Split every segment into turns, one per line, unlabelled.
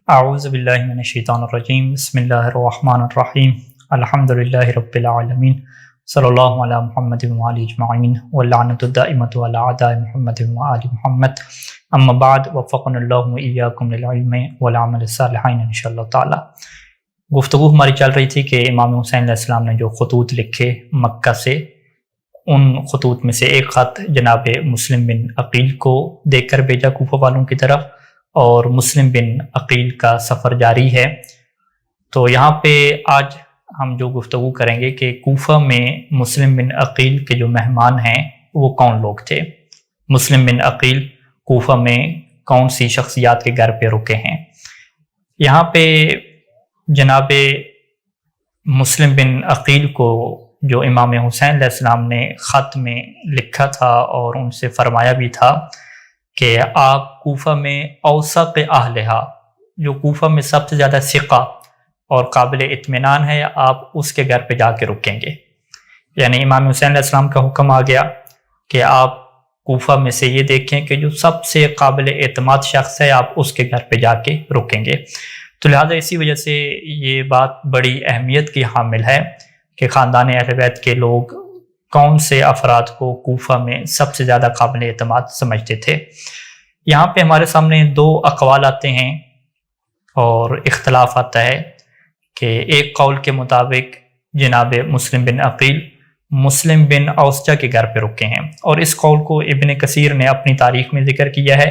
اعوذ باللہ من الشیطان الرجیم بسم اللہ الرحمن الرحیم الحمد للہ رب العالمین صلی اللہ علی محمد وآلہ اجمعین واللعنۃ الدائمۃ علی اعداء محمد وآل محمد اما بعد وفقنا اللہ وإیاکم للعلم والعمل الصالحین انشاءاللہ تعالی۔ گفتگو ہماری چل رہی تھی کہ امام حسین علیہ السلام نے جو خطوط لکھے مکہ سے، ان خطوط میں سے ایک خط جناب مسلم بن عقیل کو دے کر بھیجا کوفہ والوں کی طرف، اور مسلم بن عقیل کا سفر جاری ہے۔ تو یہاں پہ آج ہم جو گفتگو کریں گے کہ کوفہ میں مسلم بن عقیل کے جو مہمان ہیں وہ کون لوگ تھے، مسلم بن عقیل کوفہ میں کون سی شخصیات کے گھر پہ رکے ہیں۔ یہاں پہ جناب مسلم بن عقیل کو جو امام حسین علیہ السلام نے خط میں لکھا تھا اور ان سے فرمایا بھی تھا کہ آپ کوفہ میں اوثق اہلہا، جو کوفہ میں سب سے زیادہ ثقہ اور قابل اطمینان ہے، آپ اس کے گھر پہ جا کے رکیں گے۔ یعنی امام حسین علیہ السلام کا حکم آ گیا کہ آپ کوفہ میں سے یہ دیکھیں کہ جو سب سے قابل اعتماد شخص ہے آپ اس کے گھر پہ جا کے رکیں گے۔ تو لہٰذا اسی وجہ سے یہ بات بڑی اہمیت کی حامل ہے کہ خاندان اہل بیت کے لوگ کون سے افراد کو کوفہ میں سب سے زیادہ قابل اعتماد سمجھتے تھے۔ یہاں پہ ہمارے سامنے دو اقوال آتے ہیں اور اختلاف آتا ہے کہ ایک قول کے مطابق جناب مسلم بن عقیل مسلم بن اوسجہ کے گھر پہ رکے ہیں، اور اس قول کو ابن کثیر نے اپنی تاریخ میں ذکر کیا ہے۔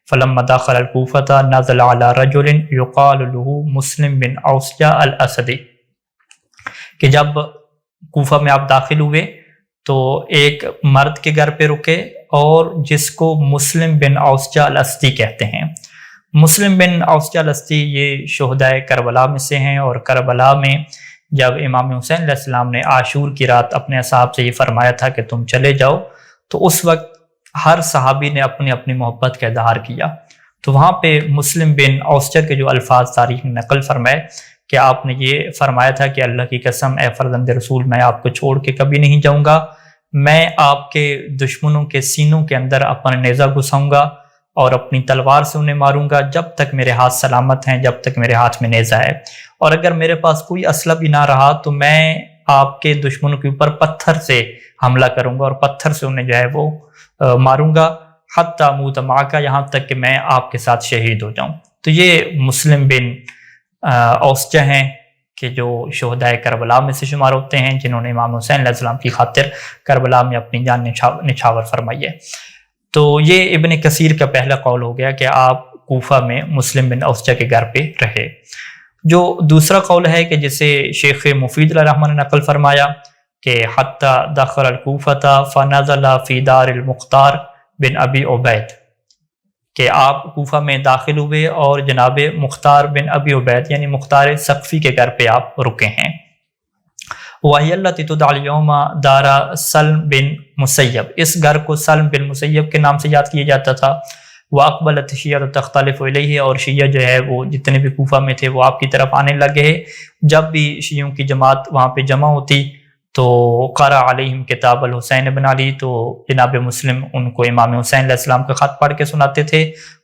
فَلَمَّا دَخَلَ الْكُوفَةَ نَزَلَ عَلَى رَجُلٍ يُقَالُ لَهُ مسلم بن اوسجہ الاسدی، کہ جب کوفہ میں آپ داخل ہوئے تو ایک مرد کے گھر پہ رکے اور جس کو مسلم بن اوسجہ الاسدی کہتے ہیں۔ مسلم بن اوسجہ الاسدی یہ شہدائے کربلا میں سے ہیں، اور کربلا میں جب امام حسین علیہ السلام نے عاشور کی رات اپنے اصحاب سے یہ فرمایا تھا کہ تم چلے جاؤ، تو اس وقت ہر صحابی نے اپنی اپنی محبت کا اظہار کیا۔ تو وہاں پہ مسلم بن اوسجہ کے جو الفاظ تاریخ میں نقل فرمائے کہ آپ نے یہ فرمایا تھا کہ اللہ کی قسم اے فرزند رسول، میں آپ کو چھوڑ کے کبھی نہیں جاؤں گا، میں آپ کے دشمنوں کے سینوں کے اندر اپنا نیزہ گھساؤں گا اور اپنی تلوار سے انہیں ماروں گا جب تک میرے ہاتھ سلامت ہیں، جب تک میرے ہاتھ میں نیزہ ہے، اور اگر میرے پاس کوئی اسلحہ بھی نہ رہا تو میں آپ کے دشمنوں کے اوپر پتھر سے حملہ کروں گا اور پتھر سے انہیں جو ہے وہ ماروں گا، حتی اموت معک، یہاں تک کہ میں آپ کے ساتھ شہید ہو جاؤں۔ تو یہ مسلم بن اوسجہ ہیں کہ جو شہدائے کربلا میں سے شمار ہوتے ہیں، جنہوں نے امام حسین علیہ السلام کی خاطر کربلا میں اپنی جان نچھاور فرمائی ہے۔ تو یہ ابن کثیر کا پہلا قول ہو گیا کہ آپ کوفہ میں مسلم بن اوسجہ کے گھر پہ رہے۔ جو دوسرا قول ہے کہ جسے شیخ مفید علیہ الرحمہ نے نقل فرمایا کہ حتی دخل الکوفۃ فنزل فی دار المختار بن ابی عبید، کہ آپ کوفہ میں داخل ہوئے اور جناب مختار بن ابی عبید یعنی مختار ثقفی کے گھر پہ آپ رکے ہیں۔ وَهِيَ الَّتِي تُدْعَى الْيَوْمَ دَارَ سلم بن مسیب، اس گھر کو سلم بن مسیب کے نام سے یاد کیا جاتا تھا۔ وَأَقْبَلَتِ الشِّيَّةُ تَخْتَلِفُ إِلَيْهِ، اور شیعہ جو ہے وہ جتنے بھی کوفہ میں تھے وہ آپ کی طرف آنے لگے۔ جب بھی شیعوں کی جماعت وہاں پہ جمع ہوتی تو قرأ علیہم کتاب الحسین بن علی، تو جناب مسلم ان کو امام حسین علیہ السلام کا خط پڑھ کے سناتے تھے۔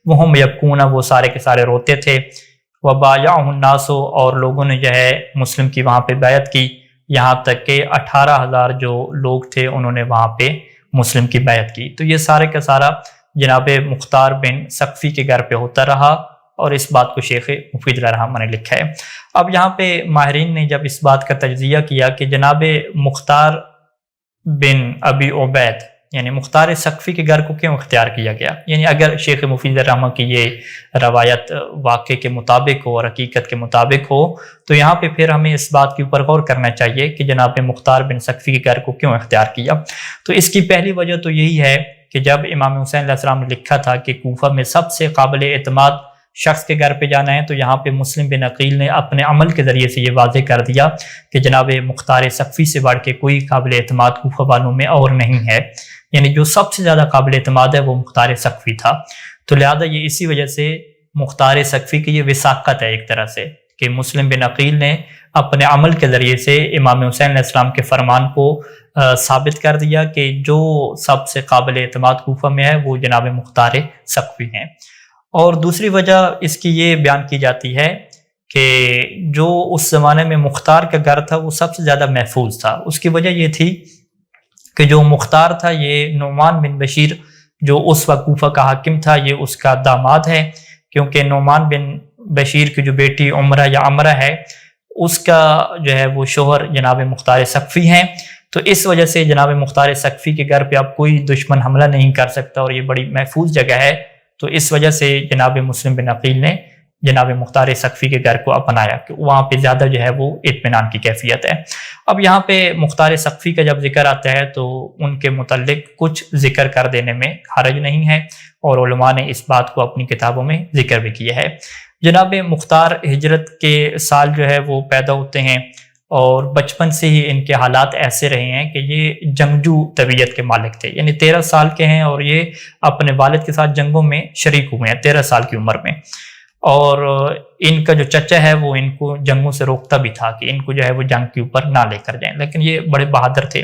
وہم یبکون، وہ سارے کے سارے روتے تھے۔ وبایعہ الناس، اور لوگوں نے جو ہے مسلم کی وہاں پہ بیعت کی، یہاں تک کہ 18,000 جو لوگ تھے انہوں نے وہاں پہ مسلم کی بیعت کی۔ تو یہ سارے کا سارا جناب مختار بن ثقفی کے گھر پہ ہوتا رہا، اور اس بات کو شیخ مفید علیہ الرحمہ نے لکھا ہے۔ اب یہاں پہ ماہرین نے جب اس بات کا تجزیہ کیا کہ جناب مختار بن ابی عبید یعنی مختار ثقفی کے گھر کو کیوں اختیار کیا گیا، یعنی اگر شیخ مفید علیہ الرحمہ کی یہ روایت واقع کے مطابق ہو اور حقیقت کے مطابق ہو، تو یہاں پہ پھر ہمیں اس بات کے اوپر غور کرنا چاہیے کہ جناب مختار بن ثقفی کے گھر کو کیوں اختیار کیا۔ تو اس کی پہلی وجہ تو یہی ہے کہ جب امام حسین علیہ السلام نے لکھا تھا کہ کوفہ میں سب سے قابل اعتماد شخص کے گھر پہ جانا ہے، تو یہاں پہ مسلم بن عقیل نے اپنے عمل کے ذریعے سے یہ واضح کر دیا کہ جناب مختار ثقفی سے بڑھ کے کوئی قابل اعتماد کوفہ والوں میں اور نہیں ہے، یعنی جو سب سے زیادہ قابل اعتماد ہے وہ مختار ثقفی تھا۔ تو لہذا یہ اسی وجہ سے مختار ثقفی کی یہ وثاقت ہے ایک طرح سے کہ مسلم بن عقیل نے اپنے عمل کے ذریعے سے امام حسین علیہ السلام کے فرمان کو ثابت کر دیا کہ جو سب سے قابل اعتماد کوفہ میں ہے وہ جناب مختار ثقفی ہیں۔ اور دوسری وجہ اس کی یہ بیان کی جاتی ہے کہ جو اس زمانے میں مختار کا گھر تھا وہ سب سے زیادہ محفوظ تھا۔ اس کی وجہ یہ تھی کہ جو مختار تھا یہ نعمان بن بشیر جو اس وقت کوفہ کا حاکم تھا، یہ اس کا داماد ہے، کیونکہ نعمان بن بشیر کی جو بیٹی عمرہ یا عمرہ ہے اس کا جو ہے وہ شوہر جناب مختار ثقفی ہیں، تو اس وجہ سے جناب مختار ثقفی کے گھر پہ اب کوئی دشمن حملہ نہیں کر سکتا اور یہ بڑی محفوظ جگہ ہے، تو اس وجہ سے جناب مسلم بن عقیل نے جناب مختار ثقفی کے گھر کو اپنایا کہ وہاں پہ زیادہ جو ہے وہ اطمینان کی کیفیت ہے۔ اب یہاں پہ مختار ثقفی کا جب ذکر آتا ہے تو ان کے متعلق کچھ ذکر کر دینے میں حرج نہیں ہے، اور علماء نے اس بات کو اپنی کتابوں میں ذکر بھی کیا ہے۔ جناب مختار ہجرت کے سال جو ہے وہ پیدا ہوتے ہیں، اور بچپن سے ہی ان کے حالات ایسے رہے ہیں کہ یہ جنگجو طبیعت کے مالک تھے، یعنی 13 سال کے ہیں اور یہ اپنے والد کے ساتھ جنگوں میں شریک ہوئے ہیں 13 سال کی عمر میں، اور ان کا جو چچا ہے وہ ان کو جنگوں سے روکتا بھی تھا کہ ان کو جو ہے وہ جنگ کے اوپر نہ لے کر جائیں، لیکن یہ بڑے بہادر تھے۔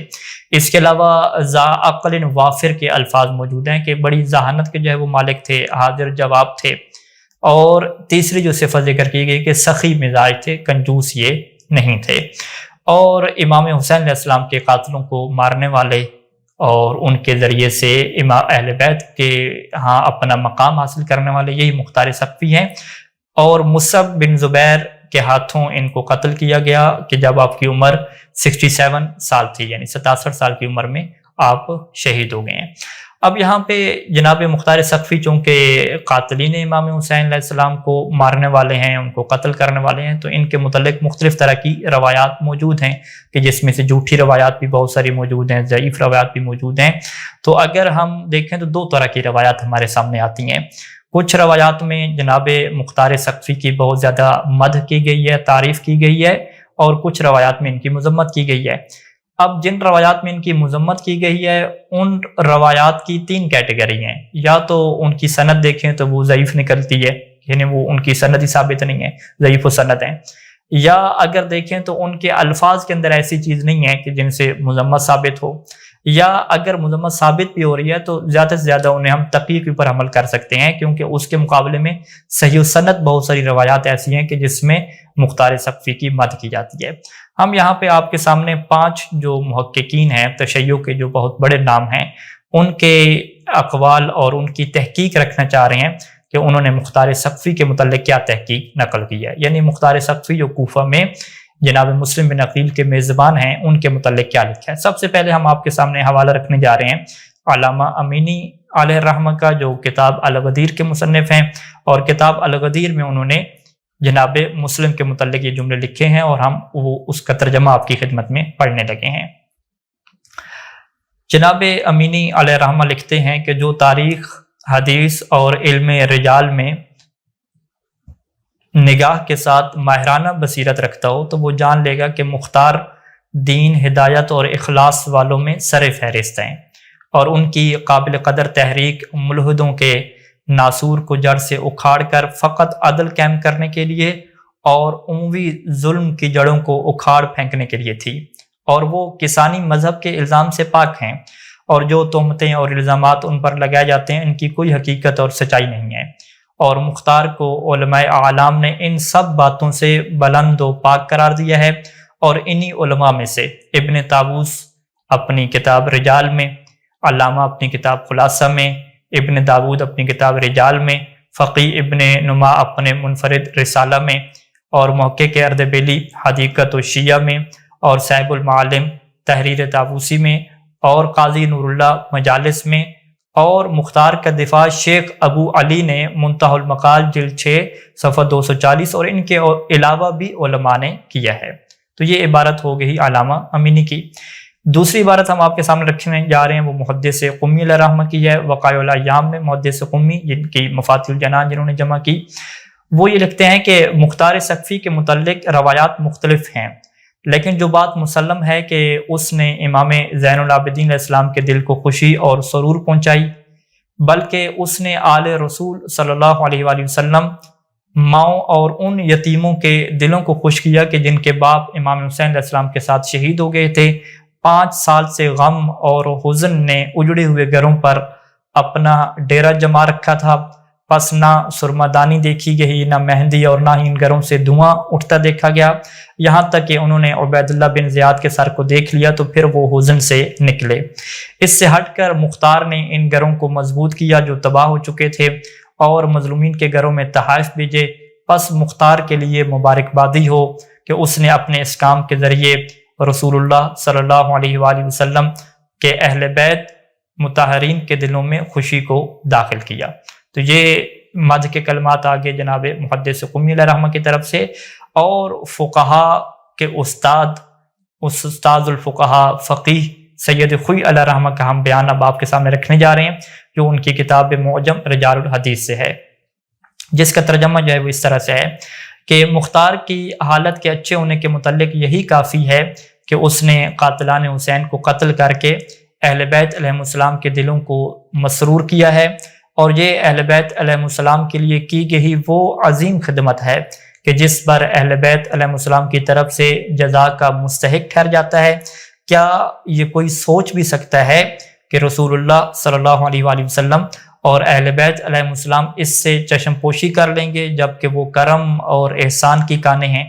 اس کے علاوہ ذا عقل وافر کے الفاظ موجود ہیں کہ بڑی ذہانت کے جو ہے وہ مالک تھے، حاضر جواب تھے، اور تیسری جو صفت ذکر کی گئی کہ سخی مزاج تھے، کنجوس یہ نہیں تھے، اور امام حسین علیہ السلام کے قاتلوں کو مارنے والے اور ان کے ذریعے سے امام اہل بیت کے ہاں اپنا مقام حاصل کرنے والے یہی مختار ثقفی ہیں، اور مصعب بن زبیر کے ہاتھوں ان کو قتل کیا گیا کہ جب آپ کی عمر 67 سال تھی، یعنی 67 سال کی عمر میں آپ شہید ہو گئے ہیں۔ اب یہاں پہ جناب مختار ثقفی چونکہ قاتلین امام حسین علیہ السلام کو مارنے والے ہیں، ان کو قتل کرنے والے ہیں، تو ان کے متعلق مختلف طرح کی روایات موجود ہیں کہ جس میں سے جھوٹی روایات بھی بہت ساری موجود ہیں، ضعیف روایات بھی موجود ہیں۔ تو اگر ہم دیکھیں تو 2 طرح کی روایات ہمارے سامنے آتی ہیں۔ کچھ روایات میں جناب مختار ثقفی کی بہت زیادہ مدح کی گئی ہے، تعریف کی گئی ہے، اور کچھ روایات میں ان کی مذمت کی گئی ہے۔ اب جن روایات میں ان کی مذمت کی گئی ہے ان روایات کی 3 کیٹیگری ہیں، یا تو ان کی سند دیکھیں تو وہ ضعیف نکلتی ہے، یعنی وہ ان کی سند ہی ثابت نہیں ہے، ضعیف و سند ہیں، یا اگر دیکھیں تو ان کے الفاظ کے اندر ایسی چیز نہیں ہے کہ جن سے مذمت ثابت ہو، یا اگر مذمت ثابت بھی ہو رہی ہے تو زیادہ سے زیادہ انہیں ہم تقیہ کے اوپر عمل کر سکتے ہیں، کیونکہ اس کے مقابلے میں صحیح و سند بہت ساری روایات ایسی ہیں کہ جس میں مختار ثقفی کی مدح کی جاتی ہے۔ ہم یہاں پہ آپ کے سامنے 5 جو محققین ہیں تشیع کے، جو بہت بڑے نام ہیں، ان کے اقوال اور ان کی تحقیق رکھنا چاہ رہے ہیں کہ انہوں نے مختار ثقفی کے متعلق کیا تحقیق نقل کی ہے، یعنی مختار ثقفی جو کوفہ میں جناب مسلم بن عقیل کے میزبان ہیں ان کے متعلق کیا لکھا ہے۔ سب سے پہلے ہم آپ کے سامنے حوالہ رکھنے جا رہے ہیں علامہ امینی علیہ الرحمہ کا، جو کتاب الغدیر کے مصنف ہیں، اور کتاب الغدیر میں انہوں نے جناب مسلم کے متعلق یہ جملے لکھے ہیں، اور ہم وہ اس کا ترجمہ آپ کی خدمت میں پڑھنے لگے ہیں۔ جناب امینی علیہ الرحمہ لکھتے ہیں کہ جو تاریخ، حدیث اور علم رجال میں نگاہ کے ساتھ ماہرانہ بصیرت رکھتا ہو تو وہ جان لے گا کہ مختار دین، ہدایت اور اخلاص والوں میں سر فہرست ہیں، اور ان کی قابل قدر تحریک ملحدوں کے ناسور کو جڑ سے اکھاڑ کر فقط عدل قائم کرنے کے لیے اور عمومی ظلم کی جڑوں کو اکھاڑ پھینکنے کے لیے تھی، اور وہ کسانی مذہب کے الزام سے پاک ہیں، اور جو تہمتیں اور الزامات ان پر لگائے جاتے ہیں ان کی کوئی حقیقت اور سچائی نہیں ہے، اور مختار کو علماء اعلام نے ان سب باتوں سے بلند و پاک قرار دیا ہے، اور انہی علماء میں سے ابن طاووس اپنی کتاب رجال میں، علامہ اپنی کتاب خلاصہ میں، ابن داود اپنی کتاب رجال میں، فقی ابن نما اپنے منفرد رسالہ میں، اور محقق اردبیلی حدیقت و شیعہ میں، اور صاحب المعالم تحریر طاووسی میں، اور قاضی نور اللہ مجالس میں، اور مختار کا دفاع شیخ ابو علی نے منتہی المقال جلد 6 صفحہ 240 اور ان کے علاوہ بھی علماء نے کیا ہے۔ تو یہ عبارت ہو گئی علامہ امینی کی۔ دوسری عبارت ہم آپ کے سامنے رکھنے جا رہے ہیں وہ محدث قمی علیہ رحمہ کی ہے، وقائع الایام میں محدث قمی جن کی مفاتیح الجنان جنہوں نے جمع کی، وہ یہ لکھتے ہیں کہ مختار ثقفی کے متعلق روایات مختلف ہیں، لیکن جو بات مسلم ہے کہ اس نے امام زین العابدین علیہ السلام کے دل کو خوشی اور سرور پہنچائی، بلکہ اس نے آل رسول صلی اللہ علیہ وآلہ وسلم، ماؤں اور ان یتیموں کے دلوں کو خوش کیا کہ جن کے باپ امام حسین علیہ السلام کے ساتھ شہید ہو گئے تھے۔ 5 سال سے غم اور حزن نے اجڑے ہوئے گھروں پر اپنا ڈیرا جما رکھا تھا، پس نہ سرمادانی دیکھی گئی، نہ مہندی، اور نہ ہی ان گھروں سے دھواں اٹھتا دیکھا گیا، یہاں تک کہ انہوں نے عبید اللہ بن زیاد کے سر کو دیکھ لیا تو پھر وہ حزن سے نکلے۔ اس سے ہٹ کر مختار نے ان گھروں کو مضبوط کیا جو تباہ ہو چکے تھے، اور مظلومین کے گھروں میں تحائف بھیجے۔ پس مختار کے لیے مبارکبادی ہو کہ اس نے اپنے اس کام کے ذریعے رسول اللہ صلی اللہ علیہ وآلہ وسلم کے اہل بیت مطہرین کے دلوں میں خوشی کو داخل کیا۔ تو یہ مدح کے کلمات آگے جناب محدث قمی علیہ رحمہ کی طرف سے، اور فقہا کے استاد الفقہا فقیہ سید خوئی علیہ رحمہ کا ہم بیان اب آپ کے سامنے رکھنے جا رہے ہیں، جو ان کی کتاب معجم رجال الحدیث سے ہے، جس کا ترجمہ جو ہے وہ اس طرح سے ہے کہ مختار کی حالت کے اچھے ہونے کے متعلق یہی کافی ہے کہ اس نے قاتلان حسین کو قتل کر کے اہل بیت علیہ السلام کے دلوں کو مسرور کیا ہے، اور یہ اہل بیت علیہ السلام کے لیے کی گئی وہ عظیم خدمت ہے کہ جس پر اہل بیت علیہ السلام کی طرف سے جزا کا مستحق ٹھہر جاتا ہے۔ کیا یہ کوئی سوچ بھی سکتا ہے کہ رسول اللہ صلی اللہ علیہ وآلہ وسلم اور اہل بیت علیہ السلام اس سے چشم پوشی کر لیں گے جبکہ وہ کرم اور احسان کی کانے ہیں؟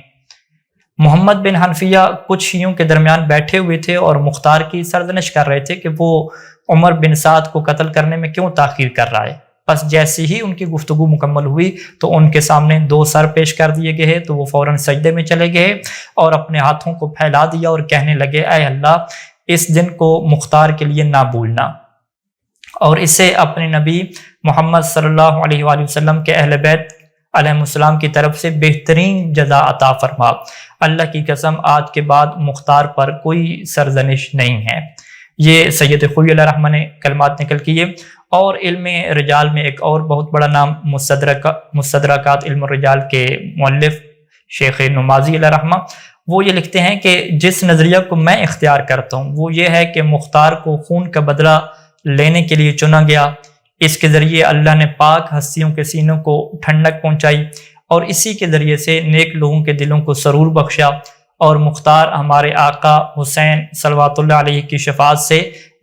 محمد بن حنفیہ کچھ شیعوں کے درمیان بیٹھے ہوئے تھے اور مختار کی سرزنش کر رہے تھے کہ وہ عمر بن سعد کو قتل کرنے میں کیوں تاخیر کر رہا ہے۔ بس جیسے ہی ان کی گفتگو مکمل ہوئی تو ان کے سامنے 2 سر پیش کر دیے گئے تو وہ فوراً سجدے میں چلے گئے اور اپنے ہاتھوں کو پھیلا دیا اور کہنے لگے، اے اللہ اس دن کو مختار کے لیے نہ بھولنا، اور اسے اپنے نبی محمد صلی اللہ علیہ وآلہ وسلم کے اہل بیت علیہ السلام کی طرف سے بہترین جزا عطا فرما۔ اللہ کی قسم آج کے بعد مختار پر کوئی سرزنش نہیں ہے۔ یہ سید خوئی علیہ رحمہ نے کلمات نقل کیے۔ اور علم رجال میں ایک اور بہت بڑا نام مستدرکات علم الرجال کے مؤلف شیخ نمازی علیہ رحمہ، وہ یہ لکھتے ہیں کہ جس نظریہ کو میں اختیار کرتا ہوں وہ یہ ہے کہ مختار کو خون کا بدلہ لینے کے لیے چنا گیا، اس کے ذریعے اللہ نے پاک ہستیوں کے سینوں کو ٹھنڈک پہنچائی اور اسی کے ذریعے سے نیک لوگوں کے دلوں کو سرور بخشا، اور مختار ہمارے آقا حسین صلوات اللہ علیہ کی شفاعت سے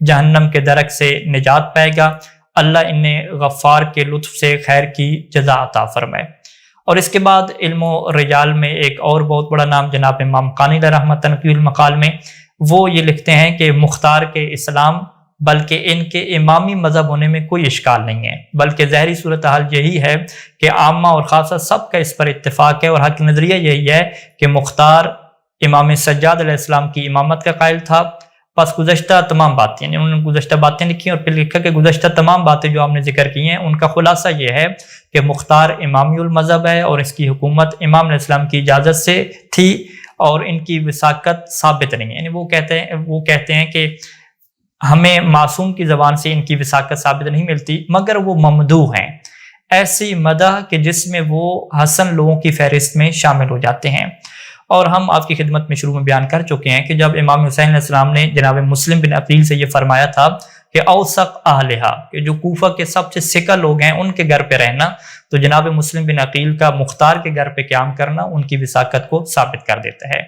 جہنم کے درک سے نجات پائے گا۔ اللہ انہیں غفار کے لطف سے خیر کی جزا عطا فرمائے۔ اور اس کے بعد علم و رجال میں ایک اور بہت بڑا نام جناب امام قانی علیہ رحمہ تنقیح المقال میں وہ یہ لکھتے ہیں کہ مختار کے اسلام بلکہ ان کے امامی مذہب ہونے میں کوئی اشکال نہیں ہے، بلکہ ظاہری صورتحال یہی ہے کہ عامہ اور خاصہ سب کا اس پر اتفاق ہے، اور حق نظریہ یہی ہے کہ مختار امام سجاد علیہ السلام کی امامت کا قائل تھا۔ پس گزشتہ تمام باتیں، یعنی انہوں نے گزشتہ باتیں لکھی اور پھر لکھا کہ گزشتہ تمام باتیں جو ہم نے ذکر کی ہیں ان کا خلاصہ یہ ہے کہ مختار امامی المذہب ہے اور اس کی حکومت امام علیہ السلام کی اجازت سے تھی، اور ان کی وثاقت ثابت نہیں ہے۔ یعنی وہ کہتے ہیں کہ ہمیں معصوم کی زبان سے ان کی وثاقت ثابت نہیں ملتی، مگر وہ ممدوح ہیں، ایسی مدح کہ جس میں وہ حسن لوگوں کی فہرست میں شامل ہو جاتے ہیں۔ اور ہم آپ کی خدمت میں شروع میں بیان کر چکے ہیں کہ جب امام حسین علیہ السلام نے جناب مسلم بن عقیل سے یہ فرمایا تھا کہ اوثق اہلہا، کہ جو کوفہ کے سب سے ثقہ لوگ ہیں ان کے گھر پہ رہنا، تو جناب مسلم بن عقیل کا مختار کے گھر پہ قیام کرنا ان کی وثاقت کو ثابت کر دیتا ہے۔